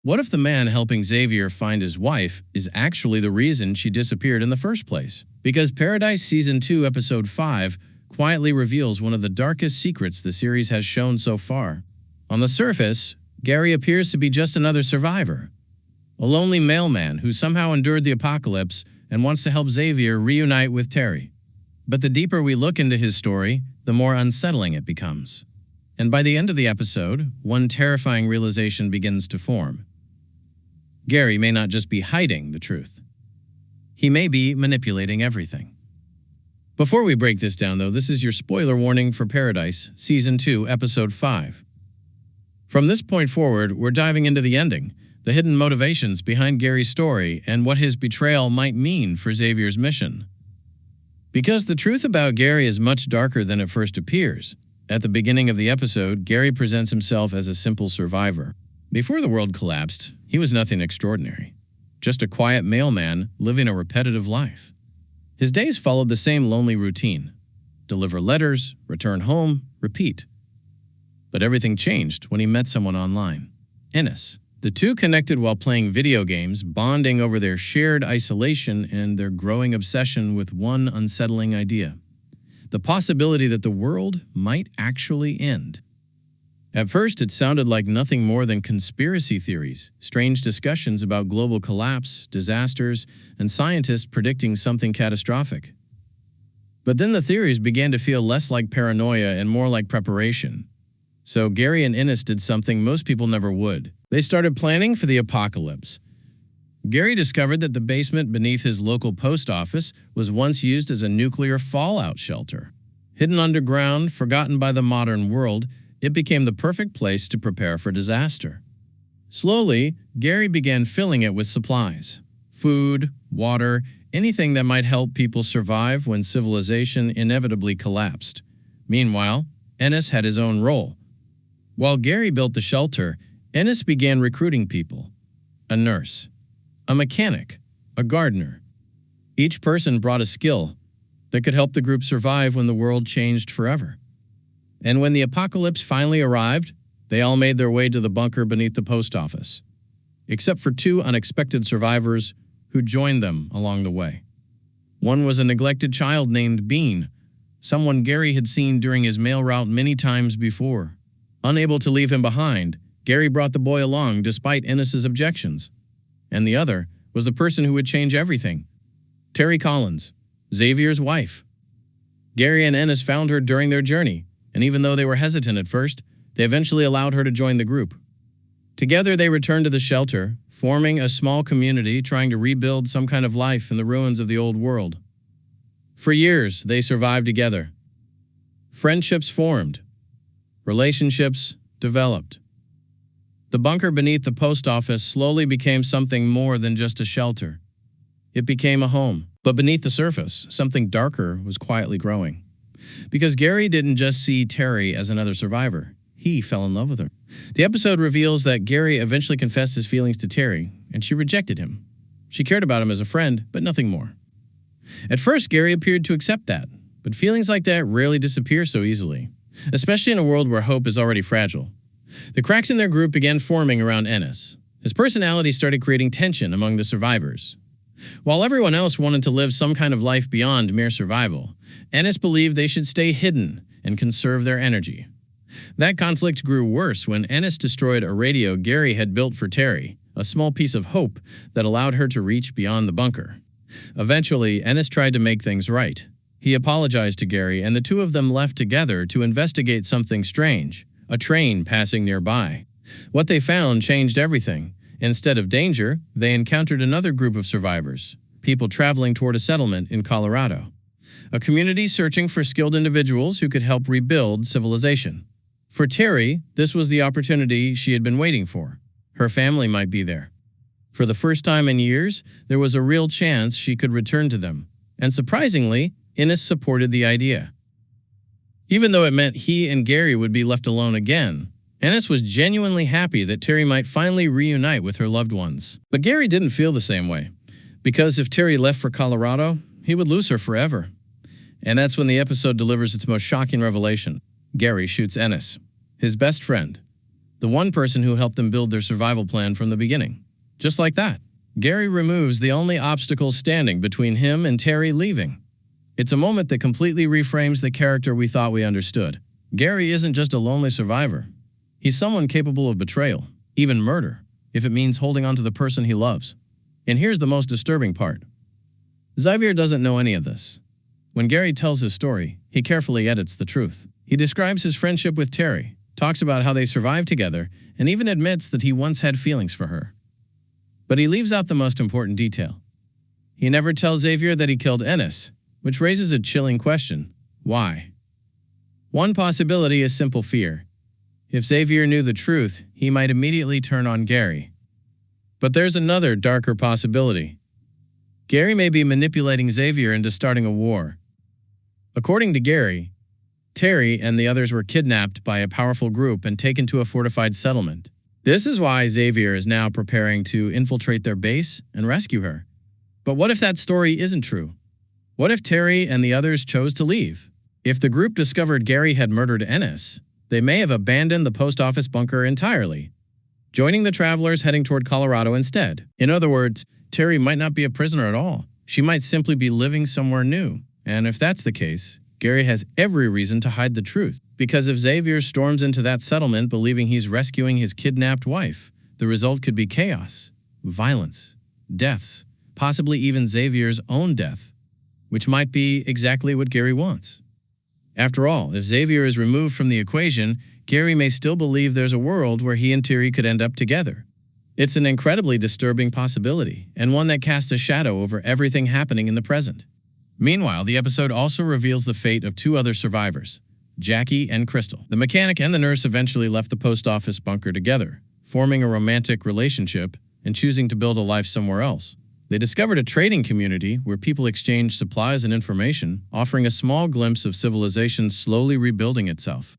What if the man helping Xavier find his wife is actually the reason she disappeared in the first place? Because Paradise Season 2, Episode 5 quietly reveals one of the darkest secrets the series has shown so far. On the surface, Gary appears to be just another survivor, a lonely mailman who somehow endured the apocalypse and wants to help Xavier reunite with Terry. But the deeper we look into his story, the more unsettling it becomes. And by the end of the episode, one terrifying realization begins to form. Gary may not just be hiding the truth. He may be manipulating everything. Before we break this down, though, this is your spoiler warning for Paradise, Season 2, Episode 5. From this point forward, we're diving into the ending, the hidden motivations behind Gary's story, and what his betrayal might mean for Xavier's mission. Because the truth about Gary is much darker than it first appears. At the beginning of the episode, Gary presents himself as a simple survivor. Before the world collapsed, he was nothing extraordinary. Just a quiet mailman living a repetitive life. His days followed the same lonely routine. Deliver letters, return home, repeat. But everything changed when he met someone online. Ennis. The two connected while playing video games, bonding over their shared isolation and their growing obsession with one unsettling idea. The possibility that the world might actually end. At first, it sounded like nothing more than conspiracy theories, strange discussions about global collapse, disasters, and scientists predicting something catastrophic. But then the theories began to feel less like paranoia and more like preparation. So Gary and Ennis did something most people never would. They started planning for the apocalypse. Gary discovered that the basement beneath his local post office was once used as a nuclear fallout shelter. Hidden underground, forgotten by the modern world, it became the perfect place to prepare for disaster. Slowly, Gary began filling it with supplies. Food, water, anything that might help people survive when civilization inevitably collapsed. Meanwhile, Ennis had his own role. While Gary built the shelter, Ennis began recruiting people. A nurse, a mechanic, a gardener. Each person brought a skill that could help the group survive when the world changed forever. And when the apocalypse finally arrived, they all made their way to the bunker beneath the post office, except for two unexpected survivors who joined them along the way. One was a neglected child named Bean, someone Gary had seen during his mail route many times before. Unable to leave him behind, Gary brought the boy along despite Ennis's objections. And the other was the person who would change everything, Terry Collins, Xavier's wife. Gary and Ennis found her during their journey, and even though they were hesitant at first, they eventually allowed her to join the group. Together, they returned to the shelter, forming a small community trying to rebuild some kind of life in the ruins of the old world. For years, they survived together. Friendships formed. Relationships developed. The bunker beneath the post office slowly became something more than just a shelter. It became a home. But beneath the surface, something darker was quietly growing. Because Gary didn't just see Terry as another survivor. He fell in love with her. The episode reveals that Gary eventually confessed his feelings to Terry, and she rejected him. She cared about him as a friend, but nothing more. At first, Gary appeared to accept that, but feelings like that rarely disappear so easily, especially in a world where hope is already fragile. The cracks in their group began forming around Ennis. His personality started creating tension among the survivors. While everyone else wanted to live some kind of life beyond mere survival, Ennis believed they should stay hidden and conserve their energy. That conflict grew worse when Ennis destroyed a radio Gary had built for Terry, a small piece of hope that allowed her to reach beyond the bunker. Eventually, Ennis tried to make things right. He apologized to Gary, and the two of them left together to investigate something strange, a train passing nearby. What they found changed everything. Instead of danger, they encountered another group of survivors, people traveling toward a settlement in Colorado. A community searching for skilled individuals who could help rebuild civilization. For Terry, this was the opportunity she had been waiting for. Her family might be there. For the first time in years, there was a real chance she could return to them. And surprisingly, Ennis supported the idea. Even though it meant he and Gary would be left alone again, Ennis was genuinely happy that Terry might finally reunite with her loved ones. But Gary didn't feel the same way, because if Terry left for Colorado, he would lose her forever. And that's when the episode delivers its most shocking revelation. Gary shoots Ennis, his best friend, the one person who helped them build their survival plan from the beginning. Just like that, Gary removes the only obstacle standing between him and Terry leaving. It's a moment that completely reframes the character we thought we understood. Gary isn't just a lonely survivor. He's someone capable of betrayal, even murder, if it means holding on to the person he loves. And here's the most disturbing part. Xavier doesn't know any of this. When Gary tells his story, he carefully edits the truth. He describes his friendship with Terry, talks about how they survived together, and even admits that he once had feelings for her. But he leaves out the most important detail. He never tells Xavier that he killed Ennis, which raises a chilling question. Why? One possibility is simple fear. If Xavier knew the truth, he might immediately turn on Gary. But there's another, darker possibility. Gary may be manipulating Xavier into starting a war. According to Gary, Terry and the others were kidnapped by a powerful group and taken to a fortified settlement. This is why Xavier is now preparing to infiltrate their base and rescue her. But what if that story isn't true? What if Terry and the others chose to leave? If the group discovered Gary had murdered Ennis, they may have abandoned the post office bunker entirely, joining the travelers heading toward Colorado instead. In other words, Terry might not be a prisoner at all. She might simply be living somewhere new. And if that's the case, Gary has every reason to hide the truth. Because if Xavier storms into that settlement believing he's rescuing his kidnapped wife, the result could be chaos, violence, deaths, possibly even Xavier's own death, which might be exactly what Gary wants. After all, if Xavier is removed from the equation, Gary may still believe there's a world where he and Terry could end up together. It's an incredibly disturbing possibility, and one that casts a shadow over everything happening in the present. Meanwhile, the episode also reveals the fate of two other survivors, Jackie and Crystal. The mechanic and the nurse eventually left the post office bunker together, forming a romantic relationship and choosing to build a life somewhere else. They discovered a trading community where people exchanged supplies and information, offering a small glimpse of civilization slowly rebuilding itself.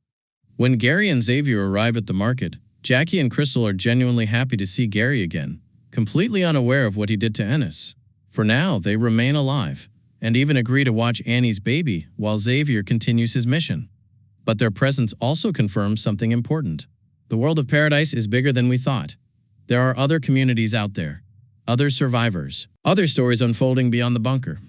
When Gary and Xavier arrive at the market, Jackie and Crystal are genuinely happy to see Gary again, completely unaware of what he did to Ennis. For now, they remain alive, and even agree to watch Annie's baby while Xavier continues his mission. But their presence also confirms something important. The world of Paradise is bigger than we thought. There are other communities out there, other survivors, other stories unfolding beyond the bunker.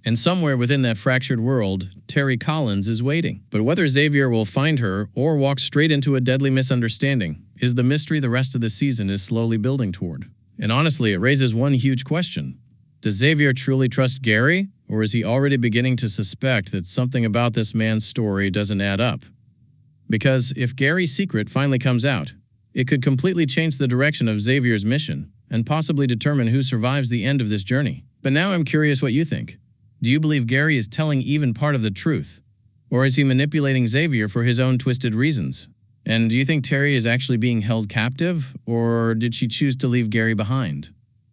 And somewhere within that fractured world, Terry Collins is waiting. But whether Xavier will find her or walk straight into a deadly misunderstanding is the mystery the rest of the season is slowly building toward. And honestly, it raises one huge question. Does Xavier truly trust Gary, or is he already beginning to suspect that something about this man's story doesn't add up? Because if Gary's secret finally comes out, it could completely change the direction of Xavier's mission and possibly determine who survives the end of this journey. But now I'm curious what you think. Do you believe Gary is telling even part of the truth? Or is he manipulating Xavier for his own twisted reasons? And do you think Terry is actually being held captive, or did she choose to leave Gary behind?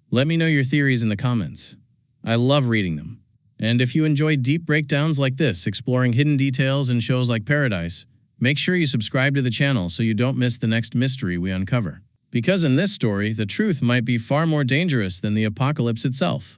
Let me know your theories in the comments. I love reading them. And if you enjoy deep breakdowns like this, exploring hidden details in shows like Paradise, make sure you subscribe to the channel so you don't miss the next mystery we uncover. Because in this story, the truth might be far more dangerous than the apocalypse itself.